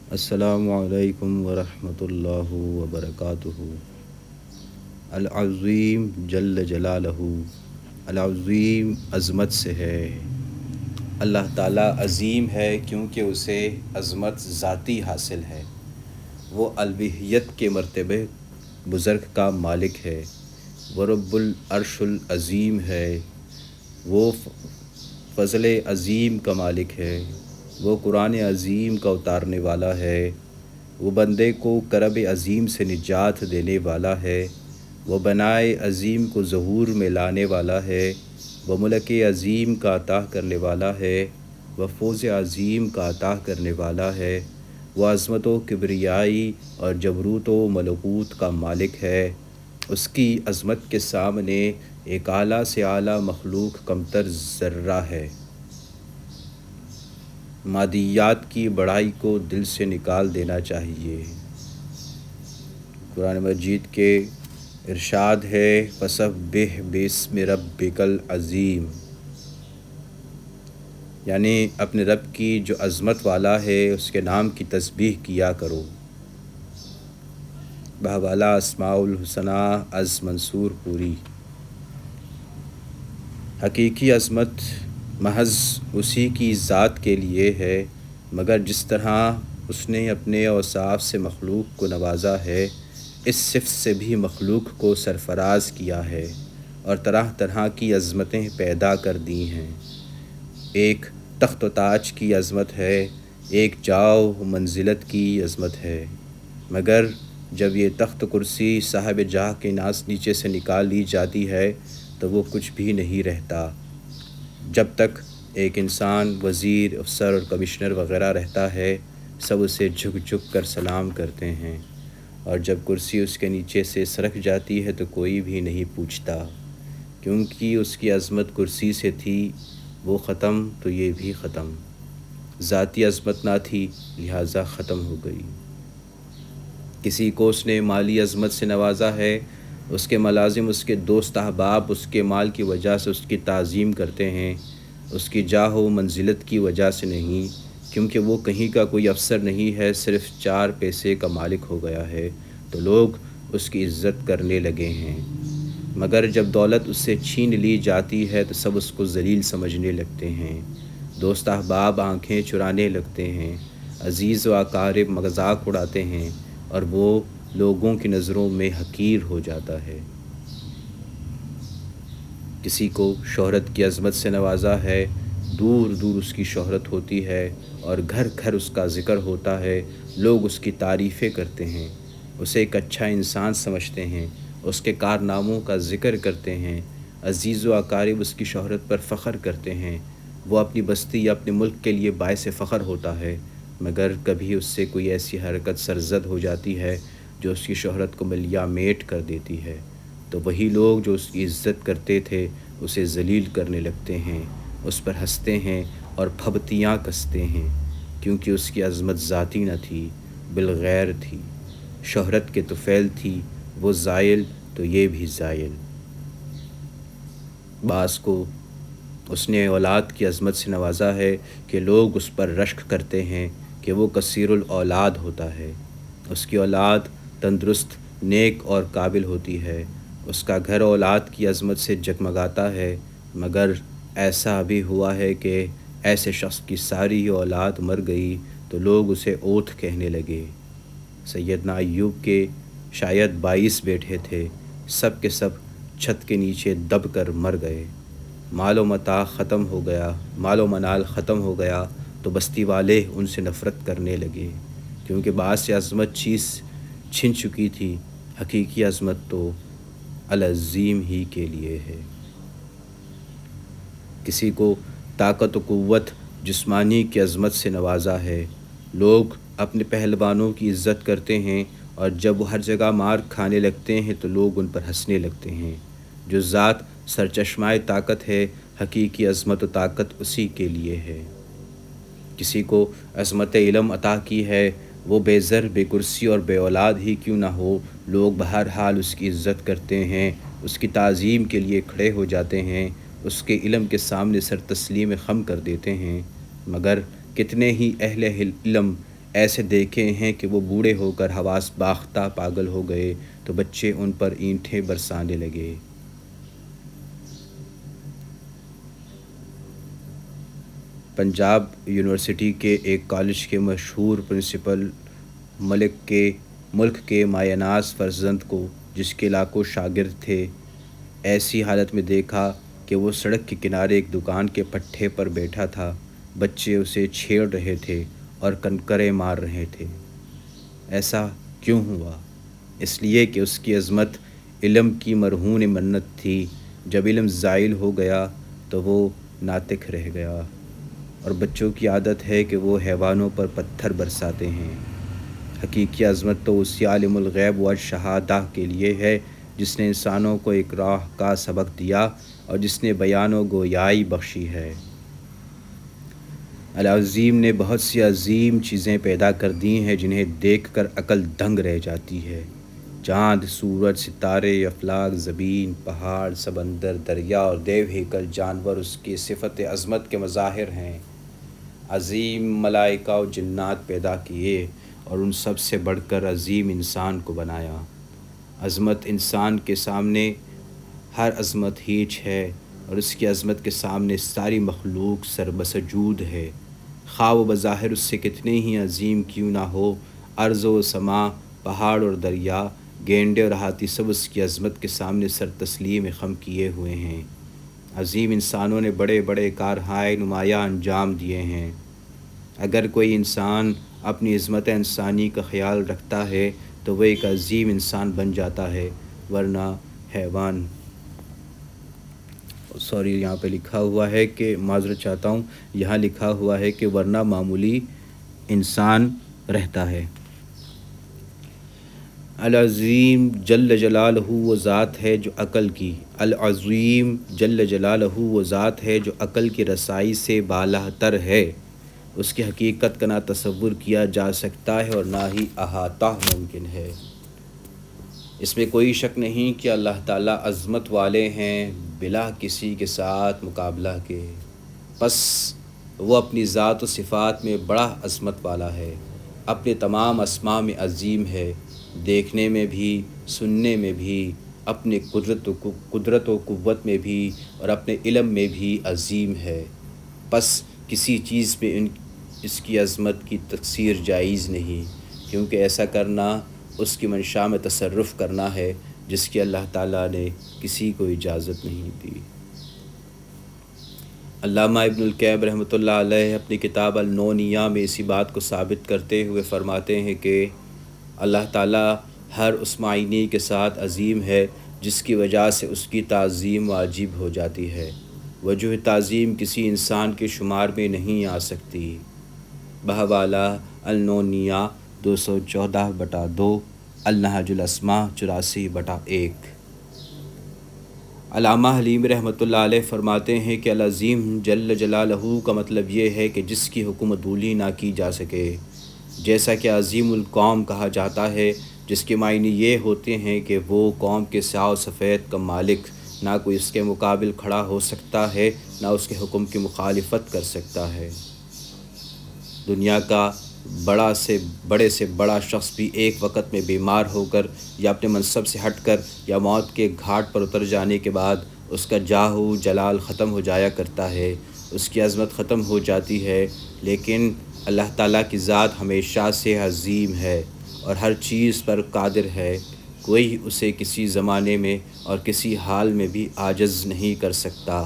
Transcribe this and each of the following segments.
السلام علیکم ورحمۃ اللہ وبرکاتہ۔ العظیم جل جلالہ، العظیم عظمت سے ہے۔ اللہ تعالیٰ عظیم ہے کیونکہ اسے عظمت ذاتی حاصل ہے۔ وہ الوہیت کے مرتبے بزرگ کا مالک ہے۔ وہ رب العرش العظیم ہے۔ وہ فضل عظیم کا مالک ہے۔ وہ قرآن عظیم کا اتارنے والا ہے۔ وہ بندے کو کرب عظیم سے نجات دینے والا ہے۔ وہ بنائے عظیم کو ظہور میں لانے والا ہے۔ وہ ملک عظیم کا عطا کرنے والا ہے۔ وہ فوز عظیم کا عطا کرنے والا ہے۔ وہ عظمت و کبریائی اور جبروت و ملکوت کا مالک ہے۔ اس کی عظمت کے سامنے ایک اعلیٰ سے اعلیٰ مخلوق کمتر ذرہ ہے۔ مادیات کی بڑائی کو دل سے نکال دینا چاہیے۔ قرآن مجید کے ارشاد ہے فسبح باسم ربک العظیم، یعنی اپنے رب کی جو عظمت والا ہے اس کے نام کی تسبیح کیا کرو۔ بحوالہ اسماء الحسنہ از منصور پوری۔ حقیقی عظمت محض اسی کی ذات کے لیے ہے، مگر جس طرح اس نے اپنے اوصاف سے مخلوق کو نوازا ہے، اس صفت سے بھی مخلوق کو سرفراز کیا ہے اور طرح طرح کی عظمتیں پیدا کر دی ہیں۔ ایک تخت و تاج کی عظمت ہے، ایک جاؤ منزلت کی عظمت ہے، مگر جب یہ تخت کرسی صاحب جاہ کے ناز نیچے سے نکال لی جاتی ہے تو وہ کچھ بھی نہیں رہتا۔ جب تک ایک انسان وزیر، افسر اور کمشنر وغیرہ رہتا ہے، سب اسے جھک جھک کر سلام کرتے ہیں، اور جب کرسی اس کے نیچے سے سرک جاتی ہے تو کوئی بھی نہیں پوچھتا، کیونکہ اس کی عظمت کرسی سے تھی، وہ ختم تو یہ بھی ختم۔ ذاتی عظمت نہ تھی، لہٰذا ختم ہو گئی۔ کسی کو اس نے مالی عظمت سے نوازا ہے، اس کے ملازم، اس کے دوست احباب اس کے مال کی وجہ سے اس کی تعظیم کرتے ہیں، اس کی جاہ و منزلت کی وجہ سے نہیں، کیونکہ وہ کہیں کا کوئی افسر نہیں ہے، صرف 4 پیسے کا مالک ہو گیا ہے تو لوگ اس کی عزت کرنے لگے ہیں۔ مگر جب دولت اس سے چھین لی جاتی ہے تو سب اس کو ذلیل سمجھنے لگتے ہیں، دوست احباب آنکھیں چرانے لگتے ہیں، عزیز و اقارب مذاق اڑاتے ہیں، اور وہ لوگوں کی نظروں میں حقیر ہو جاتا ہے۔ کسی کو شہرت کی عظمت سے نوازا ہے، دور دور اس کی شہرت ہوتی ہے اور گھر گھر اس کا ذکر ہوتا ہے، لوگ اس کی تعریفیں کرتے ہیں، اسے ایک اچھا انسان سمجھتے ہیں، اس کے کارناموں کا ذکر کرتے ہیں، عزیز و اقارب اس کی شہرت پر فخر کرتے ہیں، وہ اپنی بستی یا اپنے ملک کے لیے باعث فخر ہوتا ہے، مگر کبھی اس سے کوئی ایسی حرکت سرزد ہو جاتی ہے جو اس کی شہرت کو ملیا میٹ کر دیتی ہے، تو وہی لوگ جو اس کی عزت کرتے تھے اسے ذلیل کرنے لگتے ہیں، اس پر ہنستے ہیں اور پھبتیاں کستے ہیں، کیونکہ اس کی عظمت ذاتی نہ تھی، بالغیر تھی۔ شہرت کے طفیل تھی، وہ زائل تو یہ بھی زائل۔ بعض کو اس نے اولاد کی عظمت سے نوازا ہے کہ لوگ اس پر رشک کرتے ہیں کہ وہ کثیر الاولاد ہوتا ہے، اس کی اولاد تندرست، نیک اور قابل ہوتی ہے، اس کا گھر اولاد کی عظمت سے جگمگاتا ہے، مگر ایسا بھی ہوا ہے کہ ایسے شخص کی ساری ہی اولاد مر گئی تو لوگ اسے اوت کہنے لگے۔ سیدنا ایوب کے شاید 22 بیٹے تھے، سب کے سب چھت کے نیچے دب کر مر گئے۔ مال و متاع ختم ہو گیا، مال و منال ختم ہو گیا تو بستی والے ان سے نفرت کرنے لگے، کیونکہ باعث عظمت چیز چھن چکی تھی۔ حقیقی عظمت تو العظیم ہی کے لیے ہے۔ کسی کو طاقت و قوت جسمانی کی عظمت سے نوازا ہے، لوگ اپنے پہلوانوں کی عزت کرتے ہیں، اور جب وہ ہر جگہ مار کھانے لگتے ہیں تو لوگ ان پر ہنسنے لگتے ہیں۔ جو ذات سرچشمہ طاقت ہے، حقیقی عظمت و طاقت اسی کے لیے ہے۔ کسی کو عظمت علم عطا کی ہے، وہ بے زر، بے کرسی اور بے اولاد ہی کیوں نہ ہو، لوگ بہرحال اس کی عزت کرتے ہیں، اس کی تعظیم کے لیے کھڑے ہو جاتے ہیں، اس کے علم کے سامنے سر تسلیم خم کر دیتے ہیں۔ مگر کتنے ہی اہل علم ایسے دیکھے ہیں کہ وہ بوڑھے ہو کر حواس باختہ پاگل ہو گئے تو بچے ان پر اینٹیں برسانے لگے۔ پنجاب یونیورسٹی کے ایک کالج کے مشہور پرنسپل ملک کے مایہ ناز فرزند کو، جس کے لاکھوں شاگرد تھے، ایسی حالت میں دیکھا کہ وہ سڑک کے کنارے ایک دکان کے پٹھے پر بیٹھا تھا۔ بچے اسے چھیڑ رہے تھے اور کنکرے مار رہے تھے۔ ایسا کیوں ہوا؟ اس لیے کہ اس کی عظمت علم کی مرہون منت تھی۔ جب علم زائل ہو گیا تو وہ ناطق رہ گیا، اور بچوں کی عادت ہے کہ وہ حیوانوں پر پتھر برساتے ہیں۔ حقیقی عظمت تو اسی عالم الغیب والشہادہ کے لیے ہے جس نے انسانوں کو ایک راہ کا سبق دیا اور جس نے بیان و گویائی بخشی ہے۔ العظیم نے بہت سی عظیم چیزیں پیدا کر دی ہیں جنہیں دیکھ کر عقل دنگ رہ جاتی ہے۔ چاند، سورج، ستارے، افلاک، زمین، پہاڑ، سمندر، دریا اور دیو ہیکل جانور اس کی صفت عظمت کے مظاہر ہیں۔ عظیم ملائکہ و جنات پیدا کیے اور ان سب سے بڑھ کر عظیم انسان کو بنایا۔ عظمت انسان کے سامنے ہر عظمت ہیچ ہے، اور اس کی عظمت کے سامنے ساری مخلوق سربسجود ہے، خواہ و بظاہر اس سے کتنے ہی عظیم کیوں نہ ہو۔ ارض و سما، پہاڑ اور دریا، گینڈے اور ہاتھی سب اس کی عظمت کے سامنے سر تسلیم خم کیے ہوئے ہیں۔ عظیم انسانوں نے بڑے بڑے کارہائے نمایاں انجام دیے ہیں۔ اگر کوئی انسان اپنی عظمت انسانی کا خیال رکھتا ہے تو وہ ایک عظیم انسان بن جاتا ہے، ورنہ حیوان یہاں پہ لکھا ہوا ہے کہ معذرت چاہتا ہوں، یہاں لکھا ہوا ہے کہ ورنہ معمولی انسان رہتا ہے۔ العظیم جل جلالہ وہ ذات ہے جو عقل کی العظیم جل جلالہ وہ ذات ہے جو عقل کی رسائی سے بالا تر ہے۔ اس کی حقیقت کا نہ تصور کیا جا سکتا ہے اور نہ ہی احاطہ ممکن ہے۔ اس میں کوئی شک نہیں کہ اللہ تعالیٰ عظمت والے ہیں بلا کسی کے ساتھ مقابلہ کے، پس وہ اپنی ذات و صفات میں بڑا عظمت والا ہے، اپنے تمام اسماء میں عظیم ہے، دیکھنے میں بھی، سننے میں بھی، اپنے قدرت و قوت میں بھی اور اپنے علم میں بھی عظیم ہے، پس کسی چیز پہ اس کی عظمت کی تقصیر جائز نہیں، کیونکہ ایسا کرنا اس کی منشاء میں تصرف کرنا ہے جس کی اللہ تعالیٰ نے کسی کو اجازت نہیں دی۔ علامہ ابن القیم رحمۃ اللہ علیہ اپنی کتاب النونیہ میں اسی بات کو ثابت کرتے ہوئے فرماتے ہیں کہ اللہ تعالیٰ ہر اس معنی کے ساتھ عظیم ہے جس کی وجہ سے اس کی تعظیم واجب ہو جاتی ہے۔ وجہ تعظیم کسی انسان کے شمار میں نہیں آ سکتی۔ بحوالہ النونیہ 214/2، النہج الاسماء 84/1۔ علامہ حلیم رحمۃ اللہ علیہ فرماتے ہیں کہ العظیم جل جلالہ کا مطلب یہ ہے کہ جس کی حکم عدولی نہ کی جا سکے، جیسا کہ عظیم القوم کہا جاتا ہے، جس کے معنی یہ ہوتے ہیں کہ وہ قوم کے سیاہ و سفید کا مالک، نہ کوئی اس کے مقابل کھڑا ہو سکتا ہے، نہ اس کے حکم کی مخالفت کر سکتا ہے۔ دنیا کا بڑے سے بڑا شخص بھی ایک وقت میں بیمار ہو کر یا اپنے منصب سے ہٹ کر یا موت کے گھاٹ پر اتر جانے کے بعد اس کا جاہ و جلال ختم ہو جایا کرتا ہے، اس کی عظمت ختم ہو جاتی ہے، لیکن اللہ تعالیٰ کی ذات ہمیشہ سے عظیم ہے اور ہر چیز پر قادر ہے۔ کوئی اسے کسی زمانے میں اور کسی حال میں بھی عاجز نہیں کر سکتا،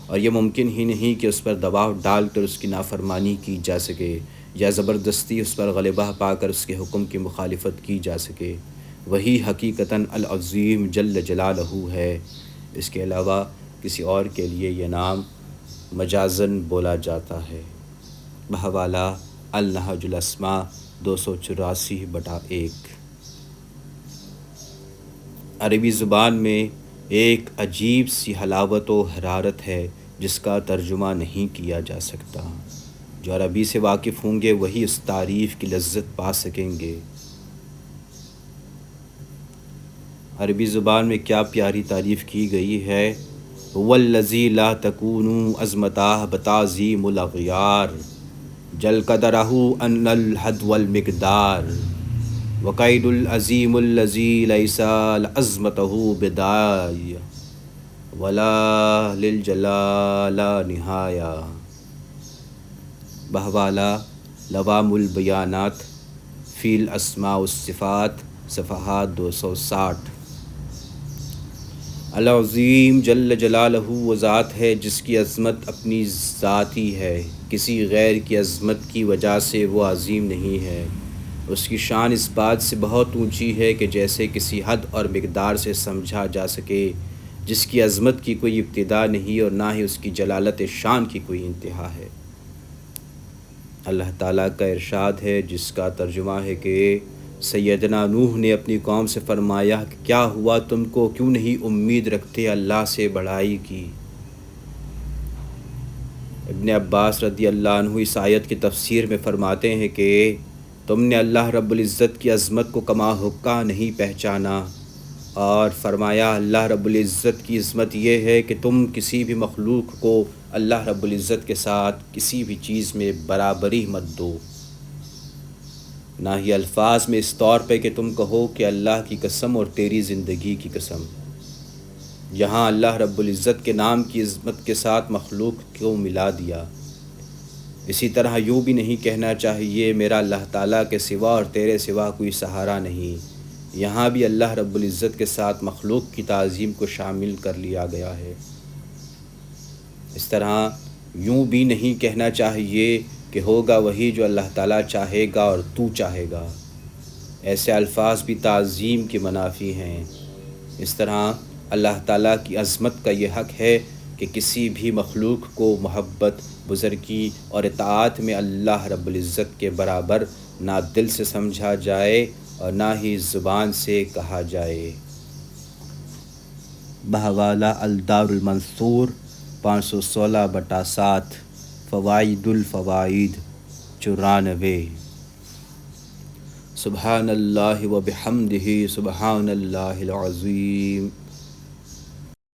اور یہ ممکن ہی نہیں کہ اس پر دباؤ ڈال کر اس کی نافرمانی کی جا سکے یا زبردستی اس پر غلبہ پا کر اس کے حکم کی مخالفت کی جا سکے۔ وہی حقیقتاً العظیم جل جلالہ ہے، اس کے علاوہ کسی اور کے لیے یہ نام مجازاً بولا جاتا ہے۔ بحوالہ النہج الاسماء 284/1۔ عربی زبان میں ایک عجیب سی حلاوت و حرارت ہے جس کا ترجمہ نہیں کیا جا سکتا۔ جو عربی سے واقف ہوں گے وہی اس تعریف کی لذت پا سکیں گے۔ عربی زبان میں کیا پیاری تعریف کی گئی ہے۔ والذی لا تکون عظمتہ بتعظیم الاغیار، جل قدرہ ان الحد والمقدار وقید العظیم الذی لیس لعظمتہ بدائی ولا للجلال نہایا۔ بحوالہ لوام البیانات فی الاسماء والصفات صفحات 260۔ العظیم جل جلالہ وہ ذات ہے جس کی عظمت اپنی ذاتی ہے، کسی غیر کی عظمت کی وجہ سے وہ عظیم نہیں ہے۔ اس کی شان اس بات سے بہت اونچی ہے کہ جیسے کسی حد اور مقدار سے سمجھا جا سکے، جس کی عظمت کی کوئی ابتدا نہیں اور نہ ہی اس کی جلالت شان کی کوئی انتہا ہے۔ اللہ تعالیٰ کا ارشاد ہے جس کا ترجمہ ہے کہ سیدنا نوح نے اپنی قوم سے فرمایا کہ کیا ہوا تم کو کیوں نہیں امید رکھتے اللہ سے بڑائی کی۔ ابن عباس رضی اللہ عنہ اس آیت کی تفسیر میں فرماتے ہیں کہ تم نے اللہ رب العزت کی عظمت کو کما حقہ نہیں پہچانا، اور فرمایا اللہ رب العزت کی عظمت یہ ہے کہ تم کسی بھی مخلوق کو اللہ رب العزت کے ساتھ کسی بھی چیز میں برابری مت دو، نہ ہی الفاظ میں اس طور پہ کہ تم کہو کہ اللہ کی قسم اور تیری زندگی کی قسم۔ یہاں اللہ رب العزت کے نام کی عظمت کے ساتھ مخلوق کو ملا دیا۔ اسی طرح یوں بھی نہیں کہنا چاہیے میرا اللہ تعالیٰ کے سوا اور تیرے سوا کوئی سہارا نہیں۔ یہاں بھی اللہ رب العزت کے ساتھ مخلوق کی تعظیم کو شامل کر لیا گیا ہے۔ اس طرح یوں بھی نہیں کہنا چاہیے کہ ہوگا وہی جو اللہ تعالیٰ چاہے گا اور تو چاہے گا۔ ایسے الفاظ بھی تعظیم کے منافی ہیں۔ اس طرح اللہ تعالیٰ کی عظمت کا یہ حق ہے کہ کسی بھی مخلوق کو محبت، بزرگی اور اطاعت میں اللہ رب العزت کے برابر نہ دل سے سمجھا جائے اور نہ ہی زبان سے کہا جائے۔ بحوالہ الدار المنثور 516/7 فوائد الفوائد 94۔ سبحان اللہ و بحمدہ سبحان اللہ العظیم۔